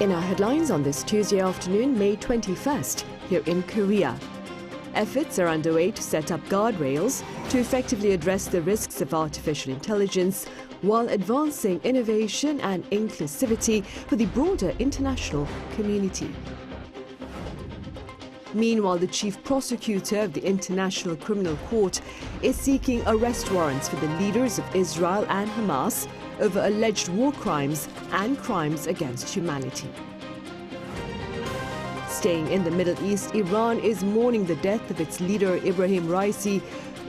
In our headlines on this Tuesday afternoon, May 21st, here in Korea. Efforts are underway to set up guardrails to effectively address the risks of artificial intelligence while advancing innovation and inclusivity for the broader international community. Meanwhile, the chief prosecutor of the International Criminal Court is seeking arrest warrants for the leaders of Israel and Hamas over alleged war crimes and crimes against humanity. Staying in the Middle East, Iran is mourning the death of its leader Ibrahim Raisi,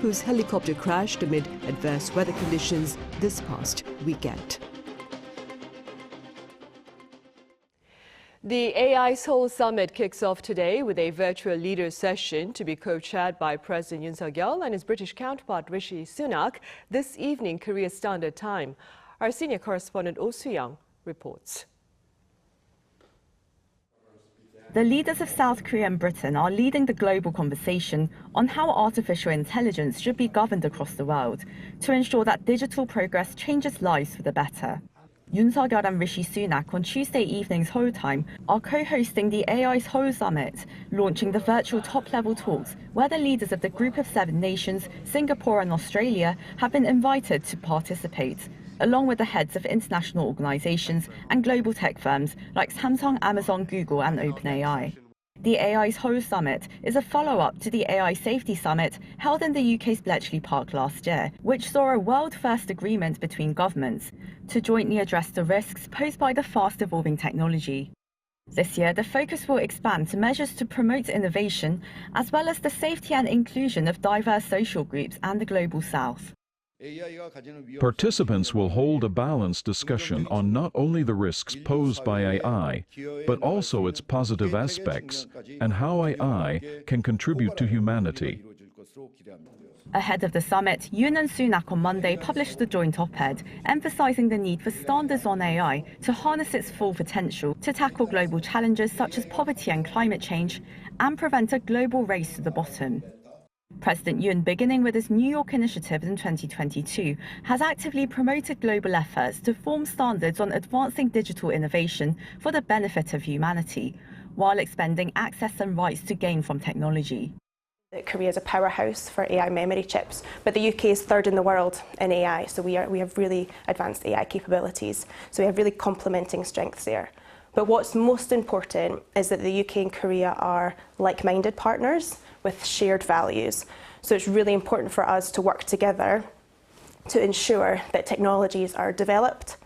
whose helicopter crashed amid adverse weather conditions this past weekend. The AI Seoul Summit kicks off today with a virtual leaders session to be co-chaired by President Yoon Suk-yeol and his British counterpart Rishi Sunak this evening, Korea Standard Time. Our senior correspondent Oh Soo-young reports. The leaders of South Korea and Britain are leading the global conversation on how artificial intelligence should be governed across the world to ensure that digital progress changes lives for the better. Yoon Suk-yeol and Rishi Sunak on Tuesday evening's Seoul time are co-hosting the AI Seoul Summit, launching the virtual top-level talks where the leaders of the Group of 7 nations, Singapore and Australia, have been invited to participate, along with the heads of international organizations and global tech firms like Samsung, Amazon, Google and OpenAI. The AI Seoul Summit is a follow-up to the AI Safety Summit held in the UK's Bletchley Park last year, which saw a world-first agreement between governments to jointly address the risks posed by the fast-evolving technology. This year, the focus will expand to measures to promote innovation, as well as the safety and inclusion of diverse social groups and the Global South. Participants will hold a balanced discussion on not only the risks posed by AI, but also its positive aspects and how AI can contribute to humanity. Ahead of the summit, Yoon and Sunak on Monday published a joint op-ed emphasizing the need for standards on AI to harness its full potential to tackle global challenges such as poverty and climate change and prevent a global race to the bottom. President Yoon, beginning with his New York initiative in 2022, has actively promoted global efforts to form standards on advancing digital innovation for the benefit of humanity, while expanding access and rights to gain from technology. Korea is a powerhouse for AI memory chips, but the UK is third in the world in AI, so we have really advanced AI capabilities. So we have really complementing strengths there. But what's most important is that the UK and Korea are like-minded partners with shared values. So it's really important for us to work together to ensure that technologies are developed,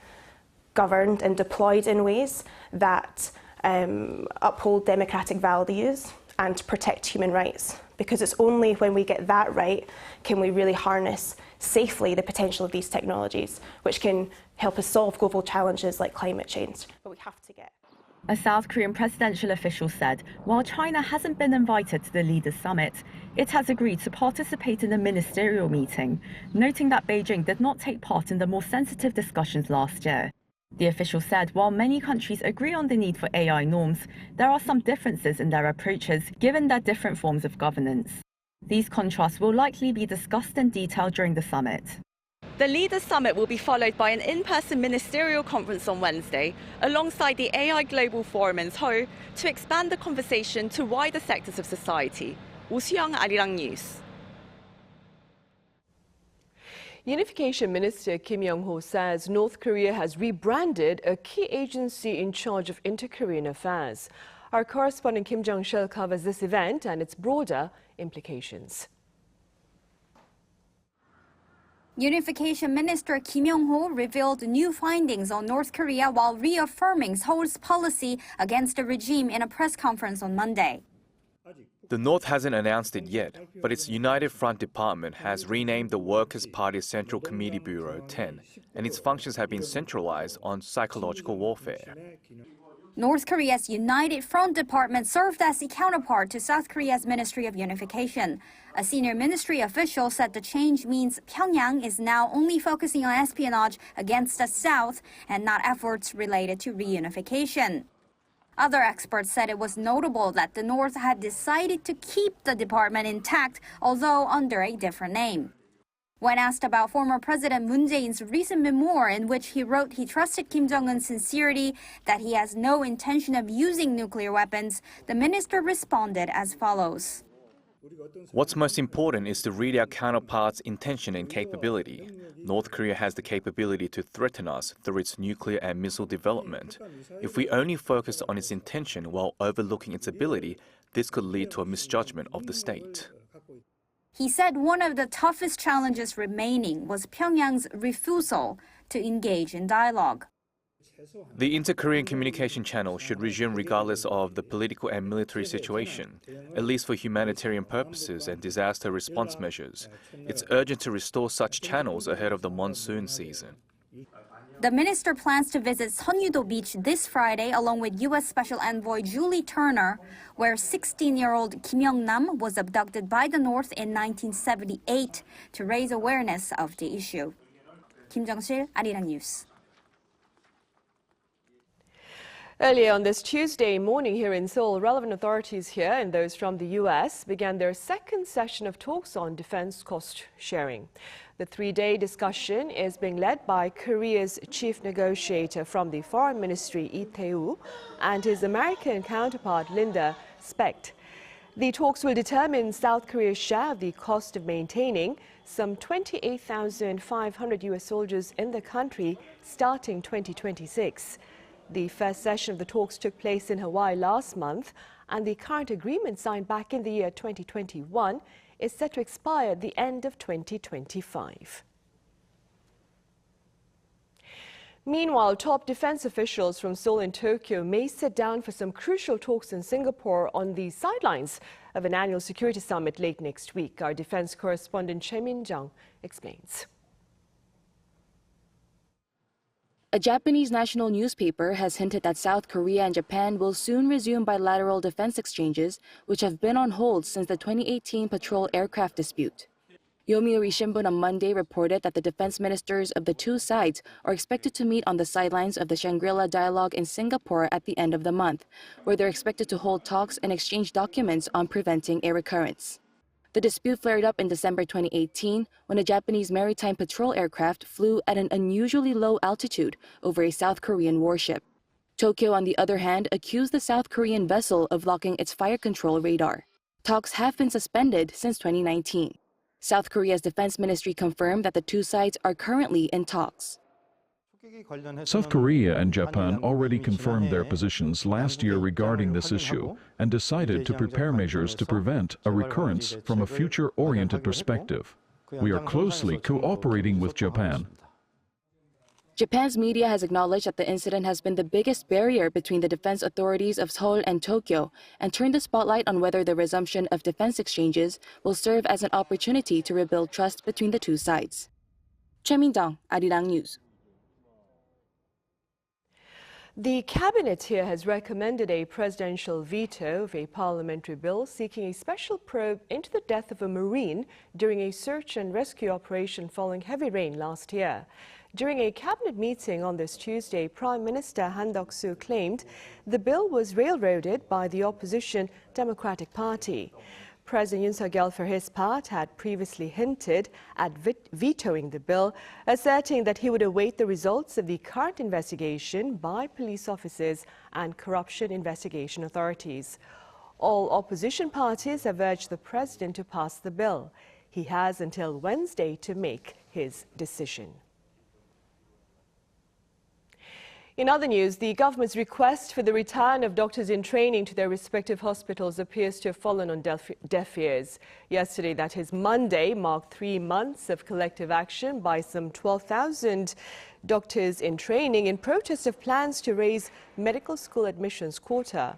governed and deployed in ways that uphold democratic values and protect human rights. Because it's only when we get that right can we really harness safely the potential of these technologies, which can help us solve global challenges like climate change. But we have to get. A South Korean presidential official said, while China hasn't been invited to the Leaders' Summit, it has agreed to participate in a ministerial meeting, noting that Beijing did not take part in the more sensitive discussions last year. The official said while many countries agree on the need for AI norms, there are some differences in their approaches given their different forms of governance. These contrasts will likely be discussed in detail during the summit. The Leaders' Summit will be followed by an in-person ministerial conference on Wednesday, alongside the AI Global Forum in Seoul, to expand the conversation to wider sectors of society. Oh Soo-young, Arirang News. Unification Minister Kim Yong-ho says North Korea has rebranded a key agency in charge of inter-Korean affairs. Our correspondent Kim Jung-shil covers this event and its broader implications. Unification Minister Kim Yong-ho revealed new findings on North Korea while reaffirming Seoul's policy against the regime in a press conference on Monday. The North hasn't announced it yet, but its United Front Department has renamed the Workers' Party Central Committee Bureau 10, and its functions have been centralized on psychological warfare. North Korea's United Front Department served as the counterpart to South Korea's Ministry of Unification. A senior ministry official said the change means Pyongyang is now only focusing on espionage against the South and not efforts related to reunification. Other experts said it was notable that the North had decided to keep the department intact, although under a different name. When asked about former President Moon Jae-in's recent memoir in which he wrote he trusted Kim Jong-un's sincerity, that he has no intention of using nuclear weapons, the minister responded as follows. What's most important is to read our counterparts' intention and capability. North Korea has the capability to threaten us through its nuclear and missile development. If we only focus on its intention while overlooking its ability, this could lead to a misjudgment of the state. He said one of the toughest challenges remaining was Pyongyang's refusal to engage in dialogue. The inter-Korean communication channel should resume regardless of the political and military situation, at least for humanitarian purposes and disaster response measures. It's urgent to restore such channels ahead of the monsoon season. The minister plans to visit Seonyu-do Beach this Friday along with U.S. Special Envoy Julie Turner, where 16-year-old Kim Young-nam was abducted by the North in 1978 to raise awareness of the issue. Kim Jung-sil, Arirang News. Earlier on this Tuesday morning here in Seoul, relevant authorities here and those from the U.S. began their second session of talks on defense cost sharing. The three-day discussion is being led by Korea's chief negotiator from the Foreign Ministry, Lee Tae-woo, and his American counterpart, Linda Specht. The talks will determine South Korea's share of the cost of maintaining some 28,500 U.S. soldiers in the country starting 2026. The first session of the talks took place in Hawaii last month, and the current agreement signed back in the year 2021 is set to expire at the end of 2025. Meanwhile, top defense officials from Seoul and Tokyo may sit down for some crucial talks in Singapore on the sidelines of an annual security summit late next week. Our defense correspondent Choi Min-jung explains. A Japanese national newspaper has hinted that South Korea and Japan will soon resume bilateral defense exchanges, which have been on hold since the 2018 patrol aircraft dispute. Yomiuri Shimbun on Monday reported that the defense ministers of the two sides are expected to meet on the sidelines of the Shangri-La dialogue in Singapore at the end of the month, where they're expected to hold talks and exchange documents on preventing a recurrence. The dispute flared up in December 2018 when a Japanese maritime patrol aircraft flew at an unusually low altitude over a South Korean warship. Tokyo, on the other hand, accused the South Korean vessel of blocking its fire control radar. Talks have been suspended since 2019. South Korea's defense ministry confirmed that the two sides are currently in talks. South Korea and Japan already confirmed their positions last year regarding this issue and decided to prepare measures to prevent a recurrence from a future-oriented perspective. We are closely cooperating with Japan. Japan's media has acknowledged that the incident has been the biggest barrier between the defense authorities of Seoul and Tokyo and turned the spotlight on whether the resumption of defense exchanges will serve as an opportunity to rebuild trust between the two sides. Choi Min-jung, Arirang News. The cabinet here has recommended a presidential veto of a parliamentary bill seeking a special probe into the death of a Marine during a search and rescue operation following heavy rain last year. During a cabinet meeting on this Tuesday, Prime Minister Han Duck-soo claimed the bill was railroaded by the opposition Democratic Party. President Yoon Suk-yeol, for his part, had previously hinted at vetoing the bill, asserting that he would await the results of the current investigation by police officers and corruption investigation authorities. All opposition parties have urged the president to pass the bill. He has until Wednesday to make his decision. In other news, the government's request for the return of doctors in training to their respective hospitals appears to have fallen on deaf ears. Yesterday, that is Monday, marked 3 months of collective action by some 12,000 doctors in training in protest of plans to raise medical school admissions quota.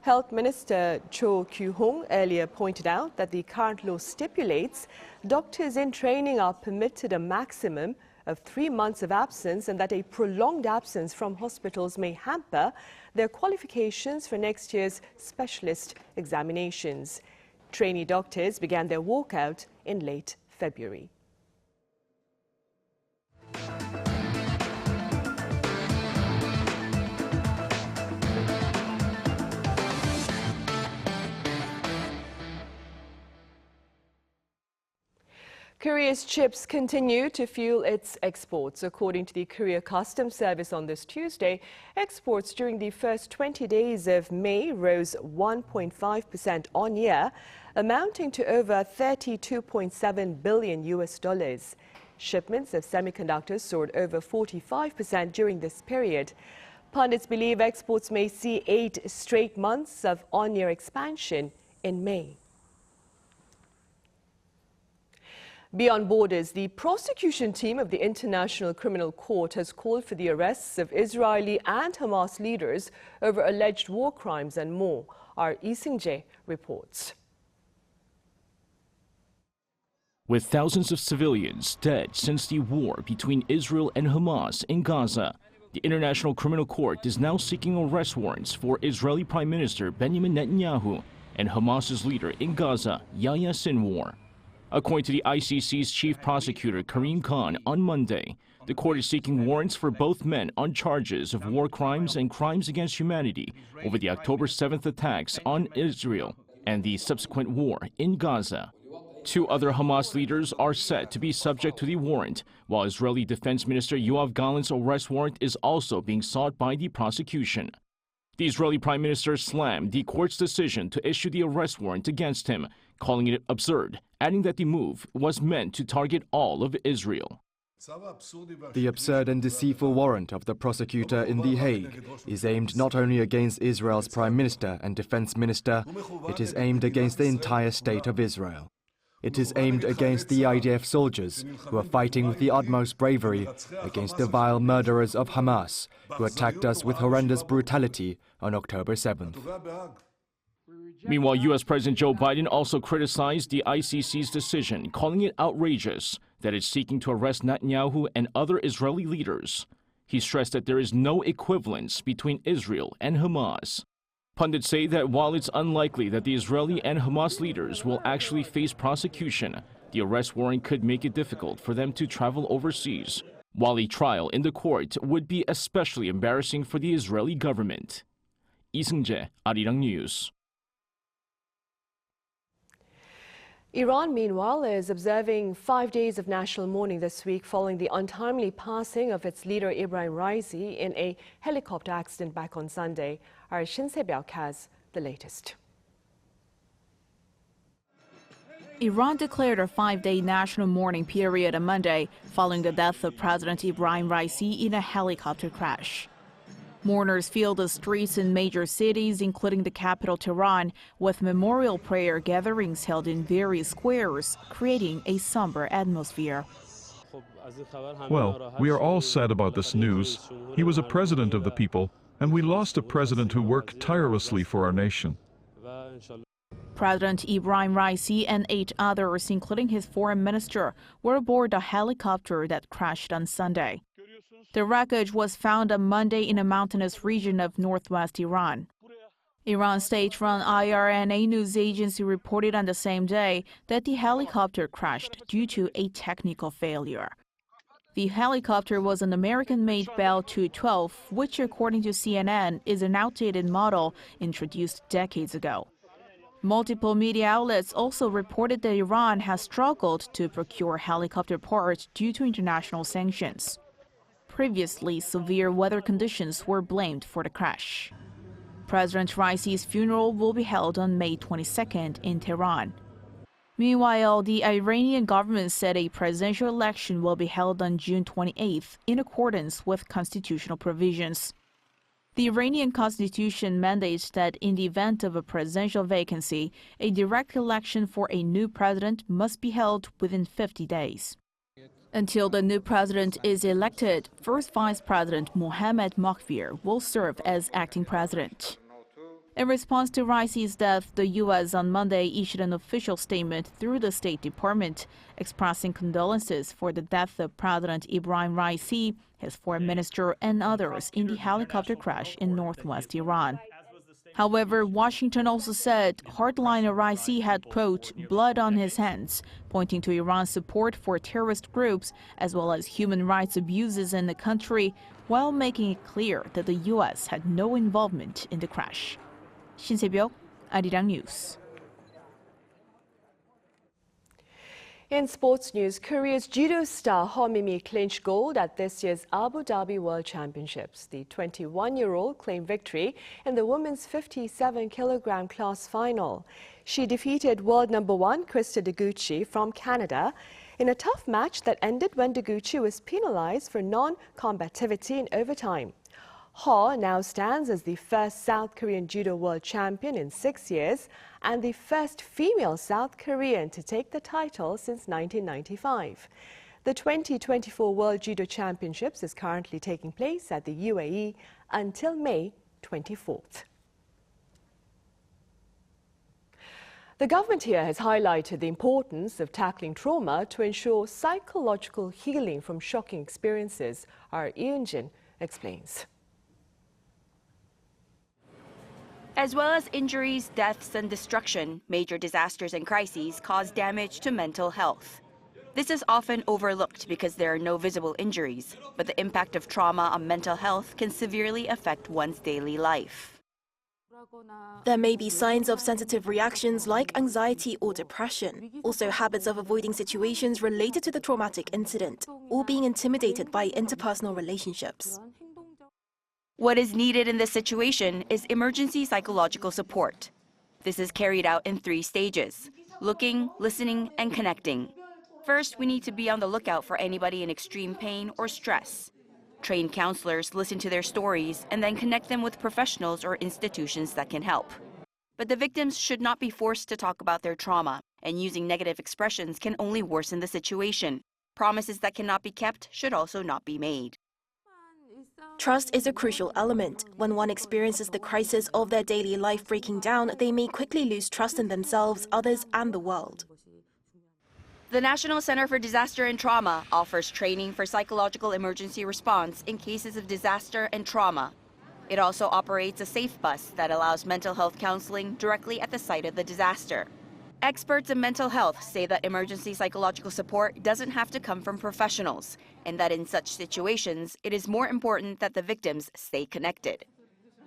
Health Minister Cho Kyu-hong earlier pointed out that the current law stipulates doctors in training are permitted a maximum of 3 months of absence and that a prolonged absence from hospitals may hamper their qualifications for next year's specialist examinations. Trainee doctors began their walkout in late February. Korea's chips continue to fuel its exports. According to the Korea Customs Service on this Tuesday, exports during the first 20 days of May rose 1.5% on year, amounting to over $32.7 billion. Shipments of semiconductors soared over 45% during this period. Pundits believe exports may see 8 straight months of on-year expansion in May. Beyond borders, the prosecution team of the International Criminal Court has called for the arrests of Israeli and Hamas leaders over alleged war crimes and more. Our Lee Seung-jae reports. With thousands of civilians dead since the war between Israel and Hamas in Gaza, the International Criminal Court is now seeking arrest warrants for Israeli Prime Minister Benjamin Netanyahu and Hamas's leader in Gaza, Yahya Sinwar. According to the ICC's chief prosecutor Karim Khan on Monday, the court is seeking warrants for both men on charges of war crimes and crimes against humanity over the October 7th attacks on Israel and the subsequent war in Gaza. 2 other Hamas leaders are set to be subject to the warrant, while Israeli Defense Minister Yoav Gallant's arrest warrant is also being sought by the prosecution. The Israeli Prime Minister slammed the court's decision to issue the arrest warrant against him, calling it absurd, adding that the move was meant to target all of Israel. The absurd and deceitful warrant of the prosecutor in The Hague is aimed not only against Israel's Prime Minister and Defense Minister, it is aimed against the entire state of Israel. It is aimed against the IDF soldiers who are fighting with the utmost bravery against the vile murderers of Hamas who attacked us with horrendous brutality on October 7th. Meanwhile, U.S. President Joe Biden also criticized the ICC's decision, calling it outrageous that it's seeking to arrest Netanyahu and other Israeli leaders. He stressed that there is no equivalence between Israel and Hamas. Pundits say that while it's unlikely that the Israeli and Hamas leaders will actually face prosecution, the arrest warrant could make it difficult for them to travel overseas, while a trial in the court would be especially embarrassing for the Israeli government. Lee Seung-jae, Arirang News. Iran, meanwhile, is observing 5 days of national mourning this week following the untimely passing of its leader Ibrahim Raisi in a helicopter accident back on Sunday. Our Shin Se-byuk has the latest. Iran declared a 5-day national mourning period on Monday following the death of President Ibrahim Raisi in a helicopter crash. Mourners filled the streets in major cities, including the capital Tehran, with memorial prayer gatherings held in various squares, creating a somber atmosphere. Well, we are all sad about this news. He was a president of the people, and we lost a president who worked tirelessly for our nation. President Ibrahim Raisi and 8 others, including his foreign minister, were aboard a helicopter that crashed on Sunday. The wreckage was found on Monday in a mountainous region of northwest Iran. Iran's state-run IRNA news agency reported on the same day that the helicopter crashed due to a technical failure. The helicopter was an American-made Bell 212, which, according to CNN, is an outdated model introduced decades ago. Multiple media outlets also reported that Iran has struggled to procure helicopter parts due to international sanctions. Previously, severe weather conditions were blamed for the crash. President Raisi's funeral will be held on May 22nd in Tehran. Meanwhile, the Iranian government said a presidential election will be held on June 28th in accordance with constitutional provisions. The Iranian constitution mandates that in the event of a presidential vacancy, a direct election for a new president must be held within 50 days. Until the new president is elected, First Vice President Mohammad Moghbir will serve as acting president. In response to Raisi's death, the U.S. on Monday issued an official statement through the State Department expressing condolences for the death of President Ibrahim Raisi, his foreign minister, and others in the helicopter crash in northwest Iran. However, Washington also said hardliner Raisi had, quote, blood on his hands, pointing to Iran's support for terrorist groups as well as human rights abuses in the country, while making it clear that the U.S. had no involvement in the crash. Shin Se-byuk, Arirang News. In sports news, Korea's judo star Ho Mimi clinched gold at this year's Abu Dhabi World Championships. The 21-year-old claimed victory in the women's 57-kilogram class final. She defeated world number 1 Krista Deguchi from Canada in a tough match that ended when Deguchi was penalized for non-combativity in overtime. Ho now stands as the first South Korean judo world champion in 6 years and the first female South Korean to take the title since 1995. The 2024 World Judo Championships is currently taking place at the UAE until May 24th. The government here has highlighted the importance of tackling trauma to ensure psychological healing from shocking experiences. Our Yoon-jin explains. As well as injuries, deaths, and destruction, major disasters and crises cause damage to mental health. This is often overlooked because there are no visible injuries, but the impact of trauma on mental health can severely affect one's daily life. There may be signs of sensitive reactions like anxiety or depression, also habits of avoiding situations related to the traumatic incident, or being intimidated by interpersonal relationships. What is needed in this situation is emergency psychological support. This is carried out in 3 stages: looking, listening, and connecting. First, we need to be on the lookout for anybody in extreme pain or stress. Trained counselors listen to their stories and then connect them with professionals or institutions that can help. But the victims should not be forced to talk about their trauma, and using negative expressions can only worsen the situation. Promises that cannot be kept should also not be made. Trust is a crucial element. When one experiences the crisis of their daily life breaking down, they may quickly lose trust in themselves, others, and the world. The National Center for Disaster and Trauma offers training for psychological emergency response in cases of disaster and trauma. It also operates a safe bus that allows mental health counseling directly at the site of the disaster. Experts in mental health say that emergency psychological support doesn't have to come from professionals, and that in such situations, it is more important that the victims stay connected.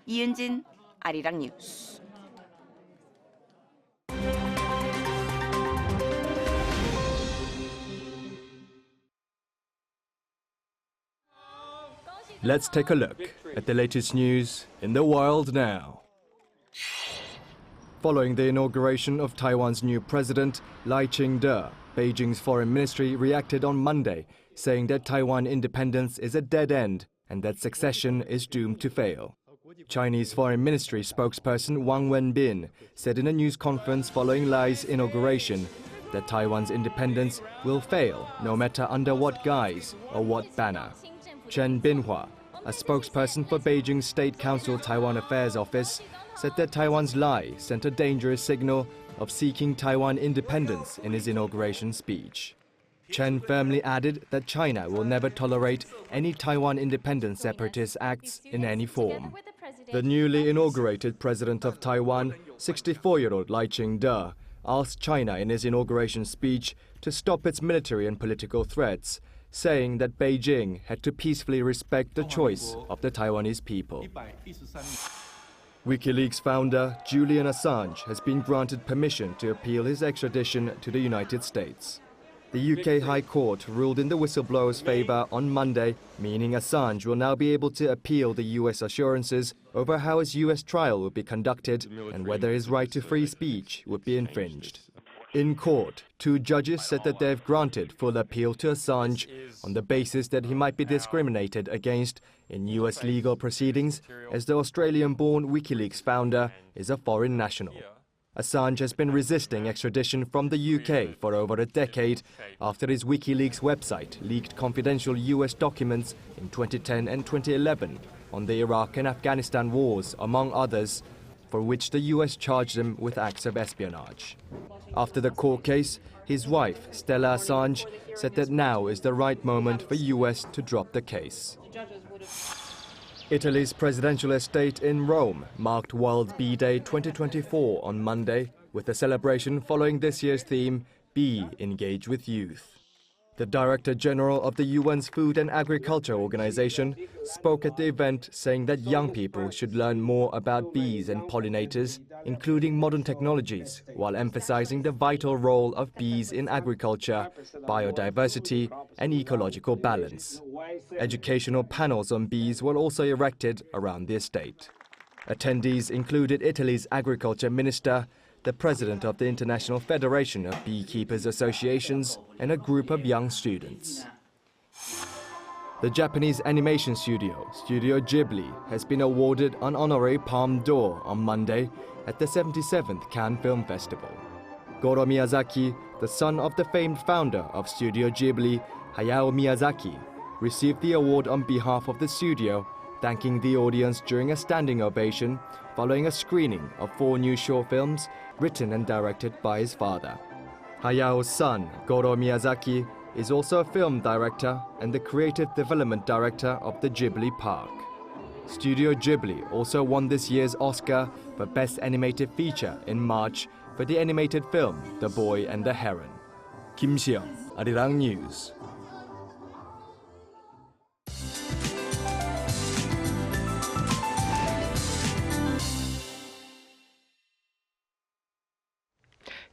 Yoon-jin, Arirang News. Let's take a look at the latest news in the world now. Following the inauguration of Taiwan's new president, Lai Ching-te, Beijing's foreign ministry reacted on Monday, saying that Taiwan independence is a dead end and that succession is doomed to fail. Chinese Foreign Ministry spokesperson Wang Wenbin said in a news conference following Lai's inauguration that Taiwan's independence will fail no matter under what guise or what banner. Chen Binhua, a spokesperson for Beijing's State Council Taiwan Affairs Office, said that Taiwan's Lai sent a dangerous signal of seeking Taiwan independence in his inauguration speech. Chen firmly added that China will never tolerate any Taiwan independence separatist acts in any form. The newly inaugurated president of Taiwan, 64-year-old Lai Ching-te, asked China in his inauguration speech to stop its military and political threats, saying that Beijing had to peacefully respect the choice of the Taiwanese people. WikiLeaks founder Julian Assange has been granted permission to appeal his extradition to the United States. The UK High Court ruled in the whistleblower's favour on Monday, meaning Assange will now be able to appeal the US assurances over how his US trial would be conducted and whether his right to free speech would be infringed. In court, 2 judges said that they have granted full appeal to Assange on the basis that he might be discriminated against in US legal proceedings, as the Australian-born WikiLeaks founder is a foreign national. Assange has been resisting extradition from the UK for over a decade after his WikiLeaks website leaked confidential US documents in 2010 and 2011 on the Iraq and Afghanistan wars, among others, for which the US charged him with acts of espionage. After the court case, his wife, Stella Assange, said that now is the right moment for US to drop the case. Italy's presidential estate in Rome marked World Bee Day 2024 on Monday, with a celebration following this year's theme, Be Engage with Youth. The Director General of the UN's Food and Agriculture Organization spoke at the event, saying that young people should learn more about bees and pollinators, including modern technologies, while emphasizing the vital role of bees in agriculture, biodiversity and ecological balance. Educational panels on bees were also erected around the estate. Attendees included Italy's Agriculture Minister, the president of the International Federation of Beekeepers Associations, and a group of young students. The Japanese animation studio, Studio Ghibli, has been awarded an honorary Palme d'Or on Monday at the 77th Cannes Film Festival. Goro Miyazaki, the son of the famed founder of Studio Ghibli, Hayao Miyazaki, received the award on behalf of the studio, thanking the audience during a standing ovation following a screening of 4 new short films written and directed by his father. Hayao's son, Goro Miyazaki, is also a film director and the creative development director of the Ghibli Park. Studio Ghibli also won this year's Oscar for Best Animated Feature in March for the animated film The Boy and the Heron. Kim Seong, Arirang News.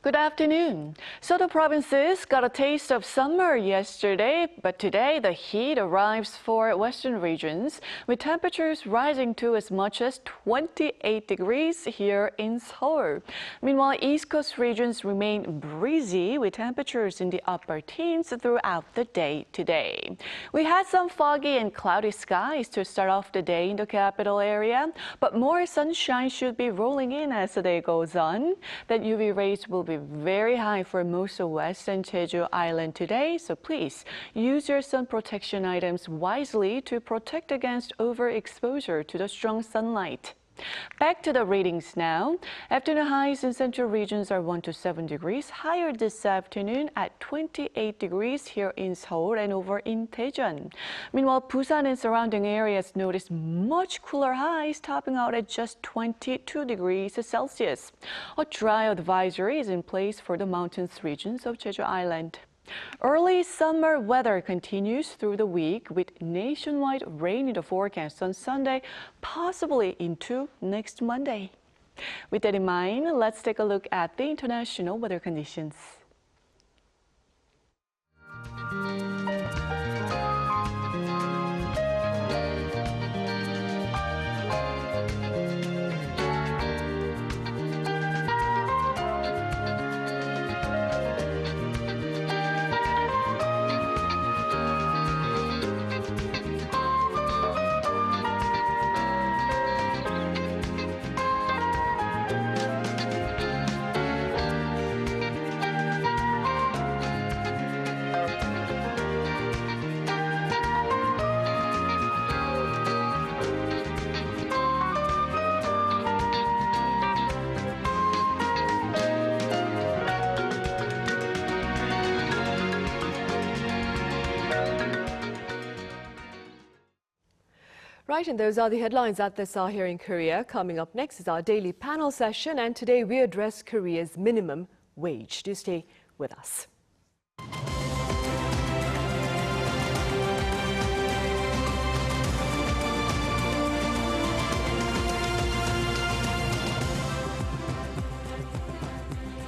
Good afternoon. So the provinces got a taste of summer yesterday, but today the heat arrives for western regions, with temperatures rising to as much as 28 degrees here in Seoul. Meanwhile, East Coast regions remain breezy, with temperatures in the upper teens throughout the day today. We had some foggy and cloudy skies to start off the day in the capital area, but more sunshine should be rolling in as the day goes on. That UV rays will be very high for most of West and Jeju Island today, so please use your sun protection items wisely to protect against overexposure to the strong sunlight. Back to the ratings now. Afternoon highs in central regions are 1 to 7 degrees higher this afternoon at 28 degrees here in Seoul and over in Daejeon. Meanwhile, Busan and surrounding areas notice much cooler highs, topping out at just 22 degrees Celsius. A dry advisory is in place for the mountainous regions of Jeju Island. Early summer weather continues through the week, with nationwide rain in the forecast on Sunday, possibly into next Monday. With that in mind, let's take a look at the international weather conditions. Right, and those are the headlines at this hour here in Korea. Coming up next is our daily panel session, and today we address Korea's minimum wage. Do stay with us.